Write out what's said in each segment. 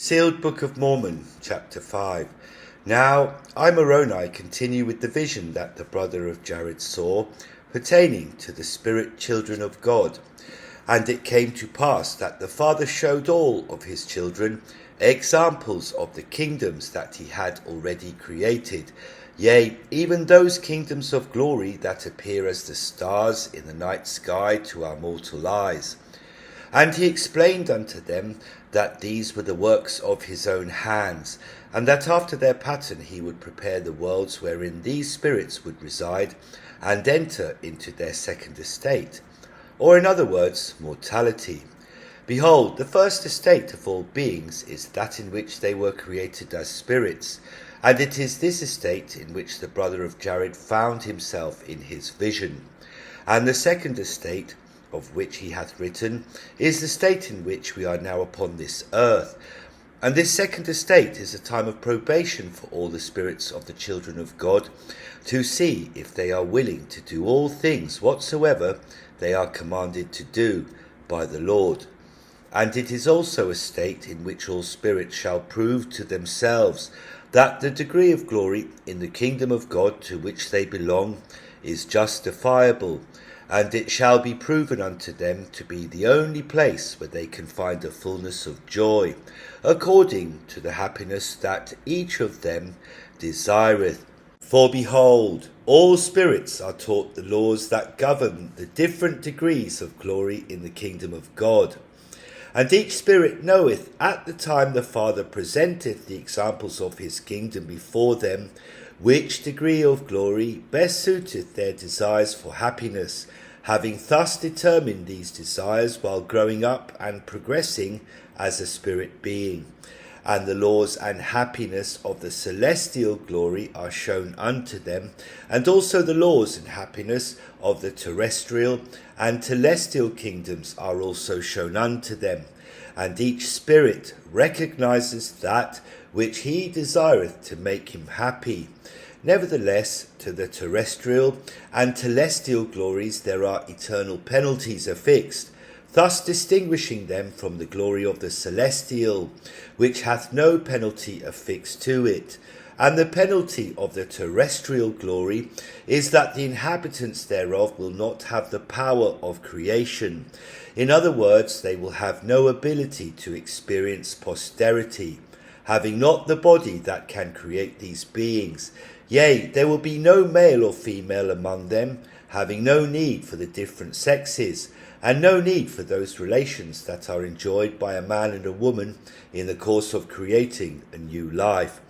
Sealed Book of Mormon, Chapter 5. Now I, Moroni, continue with the vision that the brother of Jared saw, pertaining to the spirit children of God. And it came to pass that the Father showed all of his children examples of the kingdoms that he had already created, yea, even those kingdoms of glory that appear as the stars in the night sky to our mortal eyes. And he explained unto them that these were the works of his own hands, and that after their pattern he would prepare the worlds wherein these spirits would reside, and enter into their second estate, or in other words, mortality. Behold, the first estate of all beings is that in which they were created as spirits, and it is this estate in which the brother of Jared found himself in his vision. And the second estate, of which he hath written, is the state in which we are now upon this earth. And this second estate is a time of probation for all the spirits of the children of God, to see if they are willing to do all things whatsoever they are commanded to do by the Lord. And it is also a state in which all spirits shall prove to themselves that the degree of glory in the kingdom of God to which they belong is justifiable, and it shall be proven unto them to be the only place where they can find a fullness of joy, according to the happiness that each of them desireth. For behold, all spirits are taught the laws that govern the different degrees of glory in the kingdom of God. And each spirit knoweth at the time the Father presenteth the examples of his kingdom before them, which degree of glory best suiteth their desires for happiness, having thus determined these desires while growing up and progressing as a spirit being. And the laws and happiness of the celestial glory are shown unto them, and also the laws and happiness of the terrestrial and celestial kingdoms are also shown unto them. And each spirit recognizes that which he desireth to make him happy. Nevertheless, to the terrestrial and celestial glories there are eternal penalties affixed, thus distinguishing them from the glory of the celestial, which hath no penalty affixed to it. And the penalty of the terrestrial glory is that the inhabitants thereof will not have the power of creation. In other words, they will have no ability to experience posterity, having not the body that can create these beings. Yea, there will be no male or female among them, having no need for the different sexes, and no need for those relations that are enjoyed by a man and a woman in the course of creating a new life.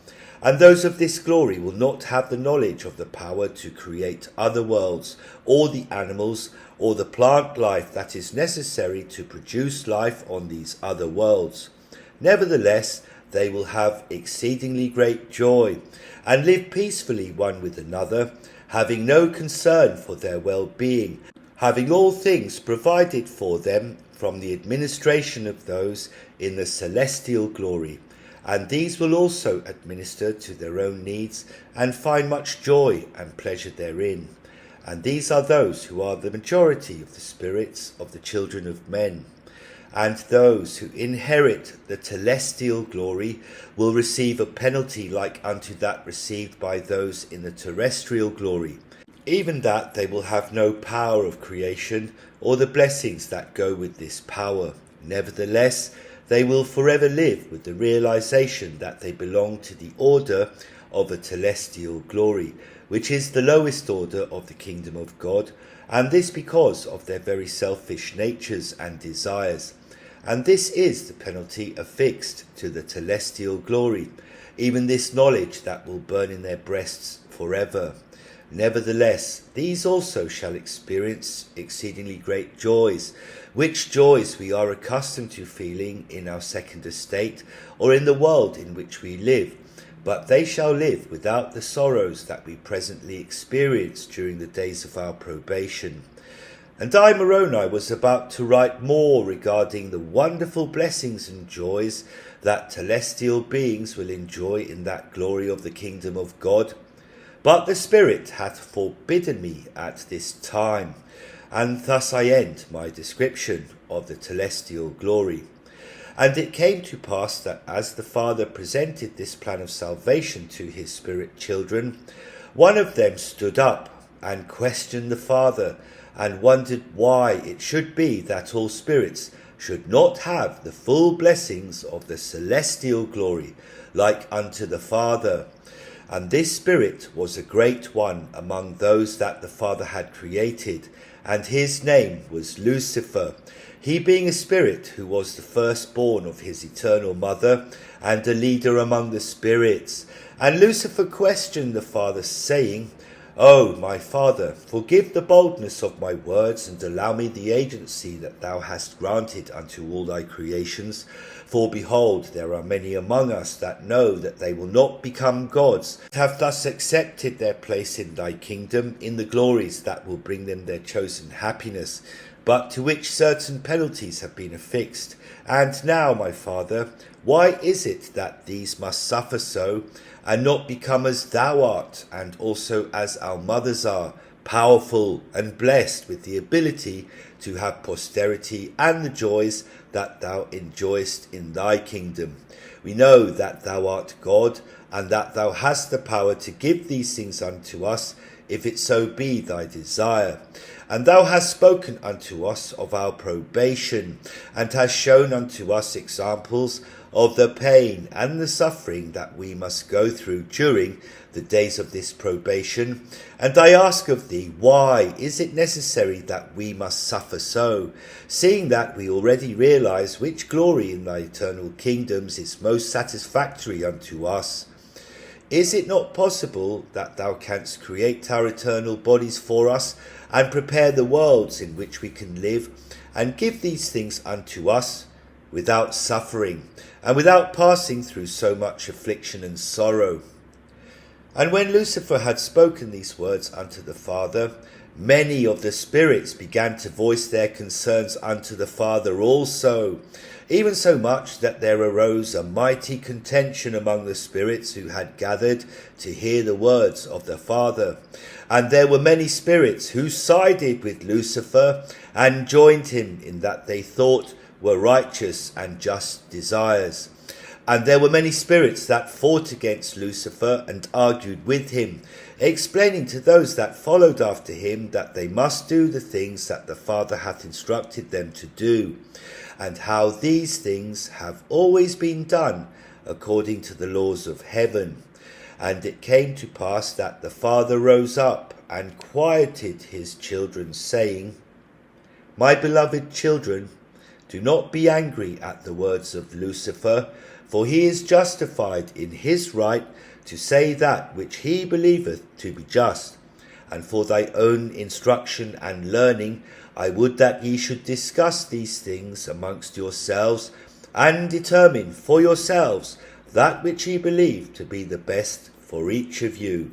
And those of this glory will not have the knowledge of the power to create other worlds, or the animals, or the plant life that is necessary to produce life on these other worlds. Nevertheless, they will have exceedingly great joy, and live peacefully one with another, having no concern for their well-being, having all things provided for them from the administration of those in the celestial glory. And these will also administer to their own needs, and find much joy and pleasure therein. And these are those who are the majority of the spirits of the children of men. And those who inherit the celestial glory will receive a penalty like unto that received by those in the terrestrial glory, even that they will have no power of creation, or the blessings that go with this power. Nevertheless, they will forever live with the realization that they belong to the order of a celestial glory, which is the lowest order of the kingdom of God, and this because of their very selfish natures and desires. And this is the penalty affixed to the celestial glory, even this knowledge that will burn in their breasts forever. Nevertheless, these also shall experience exceedingly great joys, which joys we are accustomed to feeling in our second estate, or in the world in which we live, but they shall live without the sorrows that we presently experience during the days of our probation. And I, Moroni, was about to write more regarding the wonderful blessings and joys that celestial beings will enjoy in that glory of the kingdom of God. But the Spirit hath forbidden me at this time, and thus I end my description of the celestial glory. And it came to pass that as the Father presented this plan of salvation to his spirit children, one of them stood up and questioned the Father, and wondered why it should be that all spirits should not have the full blessings of the celestial glory, like unto the Father. And this spirit was a great one among those that the Father had created, and his name was Lucifer, he being a spirit who was the firstborn of his eternal mother, and a leader among the spirits. And Lucifer questioned the Father, saying, O my Father, forgive the boldness of my words, and allow me the agency that thou hast granted unto all thy creations. For behold, there are many among us that know that they will not become gods, have thus accepted their place in thy kingdom, in the glories that will bring them their chosen happiness, but to which certain penalties have been affixed. And now, my Father, why is it that these must suffer so, and not become as thou art, and also as our mothers are, powerful and blessed with the ability to have posterity and the joys that thou enjoyest in thy kingdom? We know that thou art God, and that thou hast the power to give these things unto us, if it so be thy desire. And thou hast spoken unto us of our probation, and hast shown unto us examples of the pain and the suffering that we must go through during the days of this probation. And I ask of thee, why is it necessary that we must suffer so, seeing that we already realize which glory in thy eternal kingdoms is most satisfactory unto us? Is it not possible that thou canst create our eternal bodies for us, and prepare the worlds in which we can live, and give these things unto us without suffering, and without passing through so much affliction and sorrow? And when Lucifer had spoken these words unto the Father, many of the spirits began to voice their concerns unto the Father also, even so much that there arose a mighty contention among the spirits who had gathered to hear the words of the Father. And there were many spirits who sided with Lucifer, and joined him in that they thought were righteous and just desires. And there were many spirits that fought against Lucifer and argued with him, explaining to those that followed after him that they must do the things that the Father hath instructed them to do, and how these things have always been done according to the laws of heaven. And it came to pass that the Father rose up and quieted his children, saying, My beloved children, do not be angry at the words of Lucifer, for he is justified in his right to say that which he believeth to be just. And for thy own instruction and learning, I would that ye should discuss these things amongst yourselves, and determine for yourselves that which ye believe to be the best for each of you.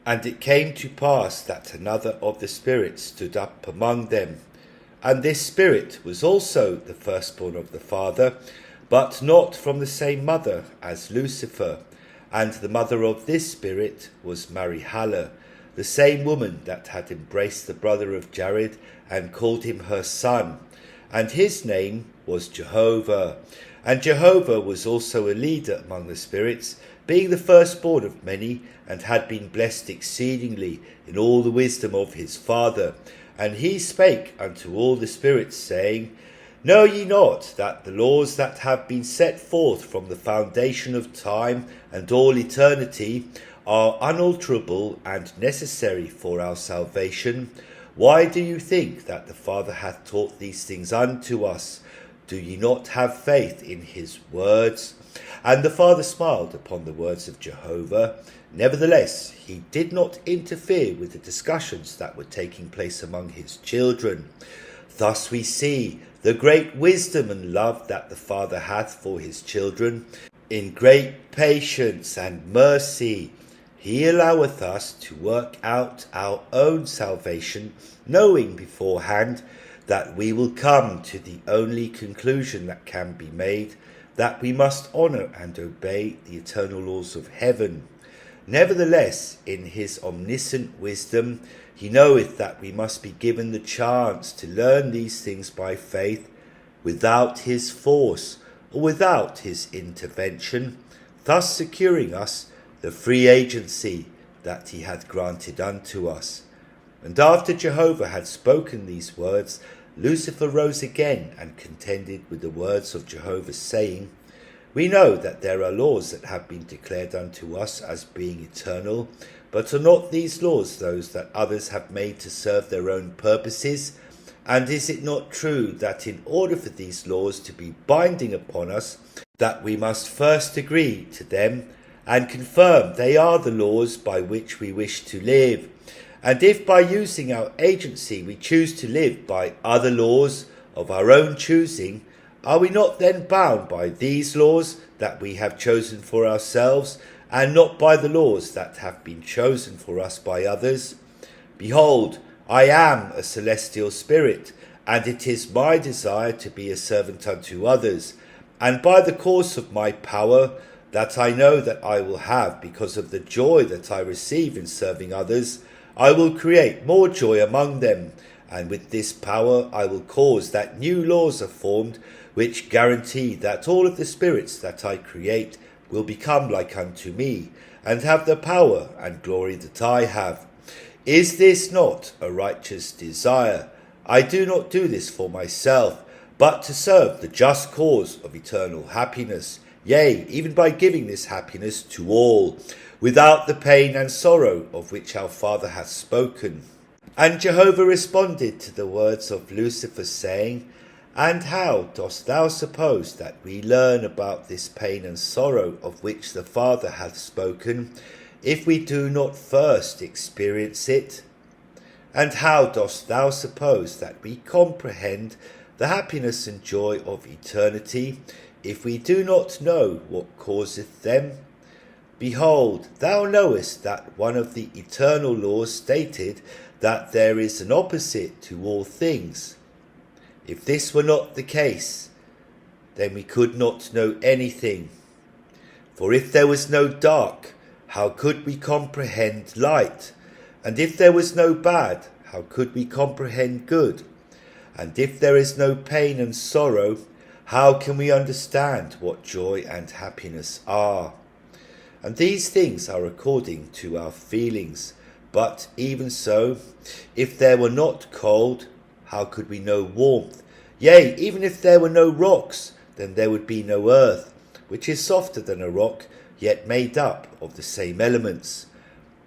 And it came to pass that another of the spirits stood up among them, and this spirit was also the firstborn of the Father, but not from the same mother as Lucifer. And the mother of this spirit was Marihala, the same woman that had embraced the brother of Jared and called him her son. And his name was Jehovah. And Jehovah was also a leader among the spirits, being the firstborn of many, and had been blessed exceedingly in all the wisdom of his father. And he spake unto all the spirits, saying, Know ye not that the laws that have been set forth from the foundation of time and all eternity are unalterable and necessary for our salvation? Why do you think that the Father hath taught these things unto us? Do ye not have faith in his words? And the Father smiled upon the words of Jehovah. Nevertheless, he did not interfere with the discussions that were taking place among his children. Thus we see the great wisdom and love that the Father hath for his children. In great patience and mercy he alloweth us to work out our own salvation, knowing beforehand that we will come to the only conclusion that can be made, that we must honour and obey the eternal laws of heaven. Nevertheless, in his omniscient wisdom, he knoweth that we must be given the chance to learn these things by faith, without his force or without his intervention, thus securing us the free agency that he hath granted unto us. And after Jehovah had spoken these words, Lucifer rose again and contended with the words of Jehovah, saying, We know that there are laws that have been declared unto us as being eternal, but are not these laws those that others have made to serve their own purposes? And is it not true that in order for these laws to be binding upon us, that we must first agree to them and confirm they are the laws by which we wish to live? And if by using our agency we choose to live by other laws of our own choosing, are we not then bound by these laws that we have chosen for ourselves, and not by the laws that have been chosen for us by others? Behold, I am a celestial spirit, and it is my desire to be a servant unto others, and by the course of my power that I know that I will have because of the joy that I receive in serving others, I will create more joy among them, and with this power I will cause that new laws are formed, which guarantee that all of the spirits that I create will become like unto me, and have the power and glory that I have. Is this not a righteous desire? I do not do this for myself, but to serve the just cause of eternal happiness, yea, even by giving this happiness to all, without the pain and sorrow of which our Father hath spoken. And Jehovah responded to the words of Lucifer, saying, And how dost thou suppose that we learn about this pain and sorrow of which the Father hath spoken, if we do not first experience it? And how dost thou suppose that we comprehend the happiness and joy of eternity, if we do not know what causeth them? Behold, thou knowest that one of the eternal laws stated that there is an opposite to all things. If this were not the case, then we could not know anything. For if there was no dark, how could we comprehend light? And if there was no bad, how could we comprehend good? And if there is no pain and sorrow, how can we understand what joy and happiness are? And these things are according to our feelings. But even so, if there were not cold, how could we know warmth? Yea, even if there were no rocks, then there would be no earth, which is softer than a rock, yet made up of the same elements.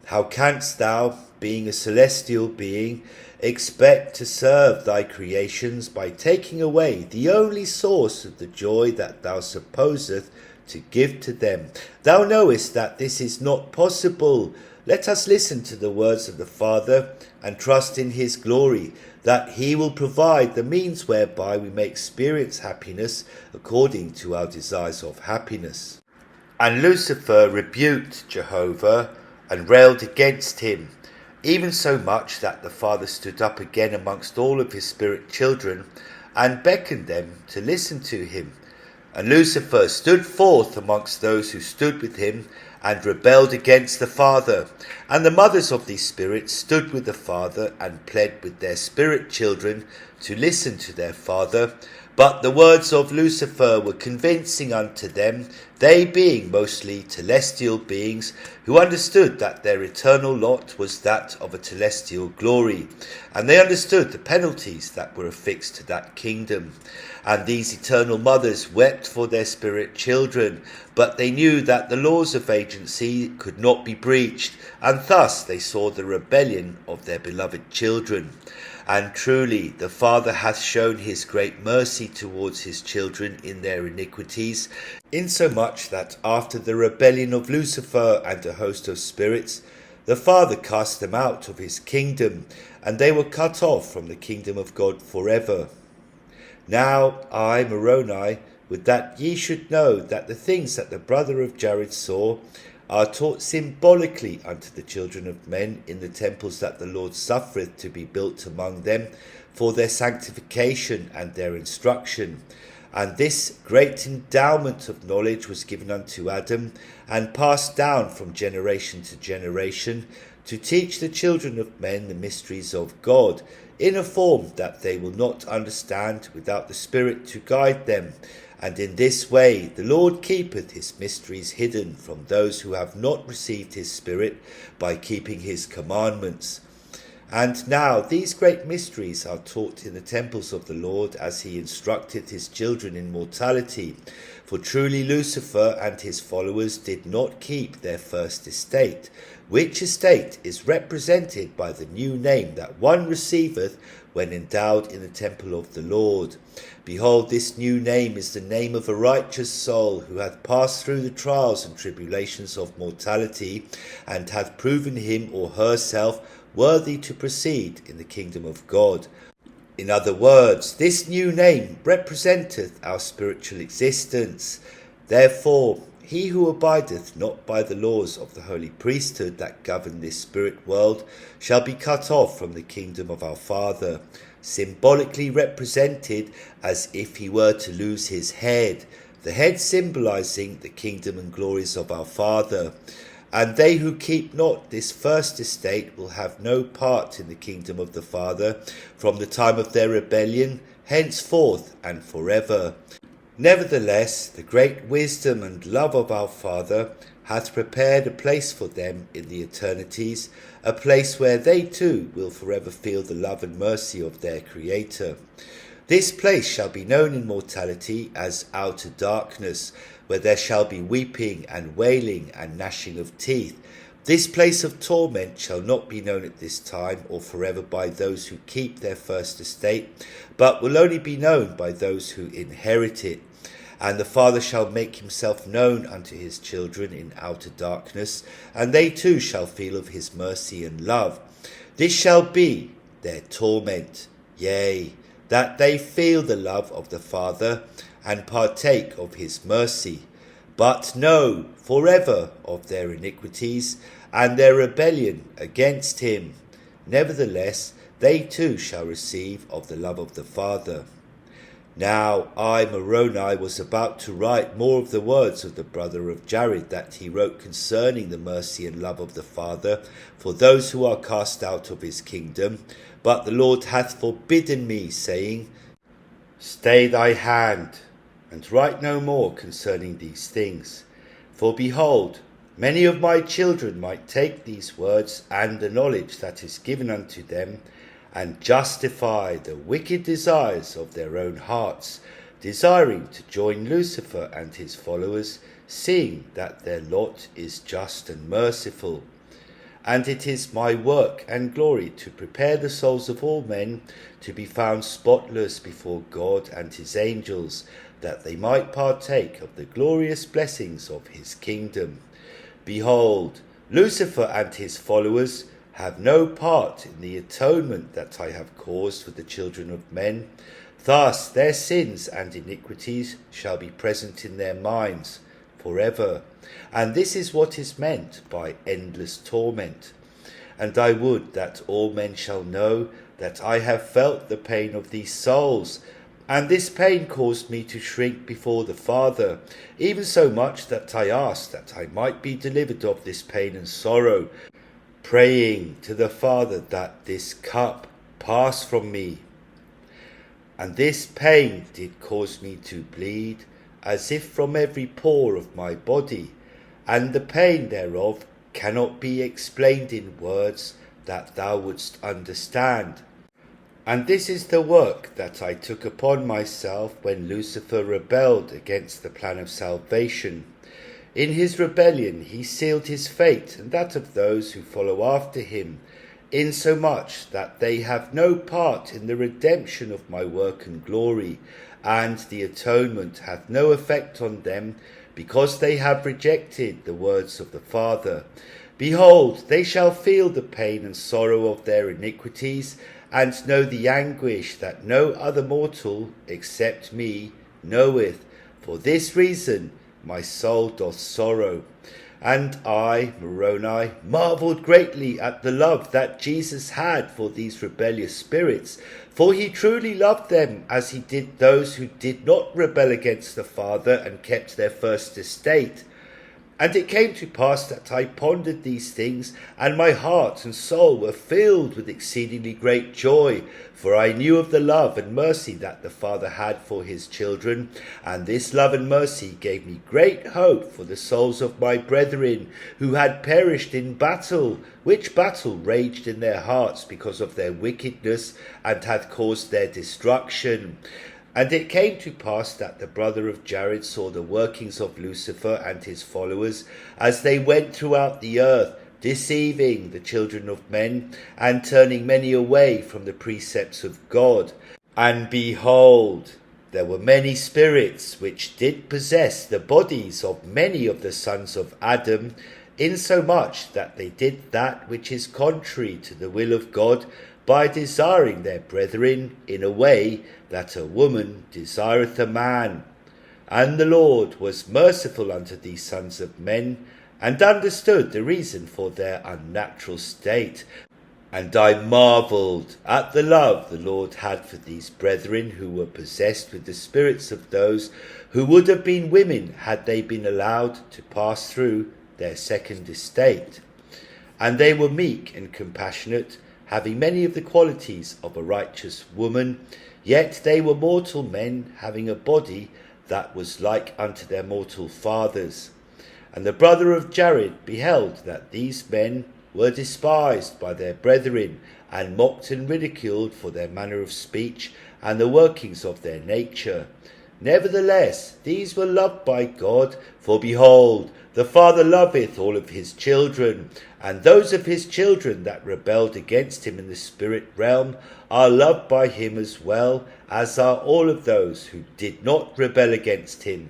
How canst thou, being a celestial being, expect to serve thy creations by taking away the only source of the joy that thou supposeth to give to them? Thou knowest that this is not possible. Let us listen to the words of the Father and trust in his glory, that he will provide the means whereby we may experience happiness according to our desires of happiness. And Lucifer rebuked Jehovah and railed against him, even so much that the Father stood up again amongst all of his spirit children and beckoned them to listen to him. And Lucifer stood forth amongst those who stood with him and rebelled against the Father. And the mothers of these spirits stood with the Father and pled with their spirit children to listen to their father. But the words of Lucifer were convincing unto them, they being mostly telestial beings, who understood that their eternal lot was that of a telestial glory, and they understood the penalties that were affixed to that kingdom. And these eternal mothers wept for their spirit children, but they knew that the laws of agency could not be breached, and thus they saw the rebellion of their beloved children. And truly the Father hath shown his great mercy towards his children in their iniquities, insomuch that after the rebellion of Lucifer and a host of spirits, the Father cast them out of his kingdom, and they were cut off from the kingdom of God forever. Now I, Moroni, would that ye should know that the things that the brother of Jared saw are taught symbolically unto the children of men in the temples that the Lord suffereth to be built among them for their sanctification and their instruction. And this great endowment of knowledge was given unto Adam, and passed down from generation to generation to teach the children of men the mysteries of God, in a form that they will not understand without the Spirit to guide them. And in this way the Lord keepeth his mysteries hidden from those who have not received his Spirit, by keeping his commandments. And now these great mysteries are taught in the temples of the Lord, as he instructeth his children in mortality. For truly Lucifer and his followers did not keep their first estate, which estate is represented by the new name that one receiveth when endowed in the temple of the Lord. Behold, this new name is the name of a righteous soul, who hath passed through the trials and tribulations of mortality, and hath proven him or herself worthy to proceed in the kingdom of God. In other words, this new name representeth our spiritual existence. Therefore, he who abideth not by the laws of the holy priesthood that govern this spirit world shall be cut off from the kingdom of our Father, symbolically represented as if he were to lose his head, the head symbolizing the kingdom and glories of our Father. And they who keep not this first estate will have no part in the kingdom of the Father from the time of their rebellion, henceforth and forever. Nevertheless, the great wisdom and love of our Father hath prepared a place for them in the eternities, a place where they too will forever feel the love and mercy of their Creator. This place shall be known in mortality as outer darkness, where there shall be weeping and wailing and gnashing of teeth. This place of torment shall not be known at this time or forever by those who keep their first estate, but will only be known by those who inherit it. And the Father shall make himself known unto his children in outer darkness, and they too shall feel of his mercy and love. This shall be their torment, yea, that they feel the love of the Father, and partake of his mercy, but know forever of their iniquities and their rebellion against him. Nevertheless, they too shall receive of the love of the Father. Now I, Moroni, was about to write more of the words of the brother of Jared that he wrote concerning the mercy and love of the Father for those who are cast out of his kingdom, but the Lord hath forbidden me, saying, Stay thy hand, and write no more concerning these things. For behold, many of my children might take these words and the knowledge that is given unto them, and justify the wicked desires of their own hearts, desiring to join Lucifer and his followers, seeing that their lot is just and merciful. And it is my work and glory to prepare the souls of all men to be found spotless before God and his angels, that they might partake of the glorious blessings of his kingdom. Behold, Lucifer and his followers have no part in the atonement that I have caused for the children of men. Thus their sins and iniquities shall be present in their minds forever. And this is what is meant by endless torment. And I would that all men shall know that I have felt the pain of these souls, and this pain caused me to shrink before the Father, even so much that I asked that I might be delivered of this pain and sorrow, praying to the Father that this cup pass from me. And this pain did cause me to bleed, as if from every pore of my body, and the pain thereof cannot be explained in words that thou wouldst understand. And this is the work that I took upon myself when Lucifer rebelled against the plan of salvation. In his rebellion he sealed his fate and that of those who follow after him, insomuch that they have no part in the redemption of my work and glory, and the atonement hath no effect on them, because they have rejected the words of the Father. Behold, they shall feel the pain and sorrow of their iniquities, and know the anguish that no other mortal except me knoweth. For this reason my soul doth sorrow. And I, Moroni, marvelled greatly at the love that Jesus had for these rebellious spirits, for he truly loved them as he did those who did not rebel against the Father and kept their first estate. And it came to pass that I pondered these things, and my heart and soul were filled with exceedingly great joy, for I knew of the love and mercy that the Father had for his children, and this love and mercy gave me great hope for the souls of my brethren, who had perished in battle, which battle raged in their hearts because of their wickedness, and hath caused their destruction. And it came to pass that the brother of Jared saw the workings of Lucifer and his followers, as they went throughout the earth, deceiving the children of men, and turning many away from the precepts of God. And behold, there were many spirits which did possess the bodies of many of the sons of Adam, insomuch that they did that which is contrary to the will of God, by desiring their brethren in a way that a woman desireth a man. And the Lord was merciful unto these sons of men, and understood the reason for their unnatural state. And I marvelled at the love the Lord had for these brethren who were possessed with the spirits of those who would have been women had they been allowed to pass through their second estate. And they were meek and compassionate, having many of the qualities of a righteous woman, yet they were mortal men, having a body that was like unto their mortal fathers. And the brother of Jared beheld that these men were despised by their brethren, and mocked and ridiculed for their manner of speech, and the workings of their nature. Nevertheless, these were loved by God, for behold, the Father loveth all of his children, and those of his children that rebelled against him in the spirit realm are loved by him as well, as are all of those who did not rebel against him.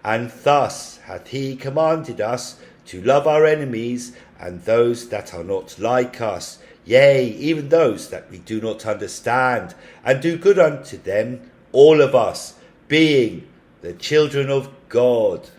And thus hath he commanded us to love our enemies, and those that are not like us, yea, even those that we do not understand, and do good unto them, all of us, being the children of God.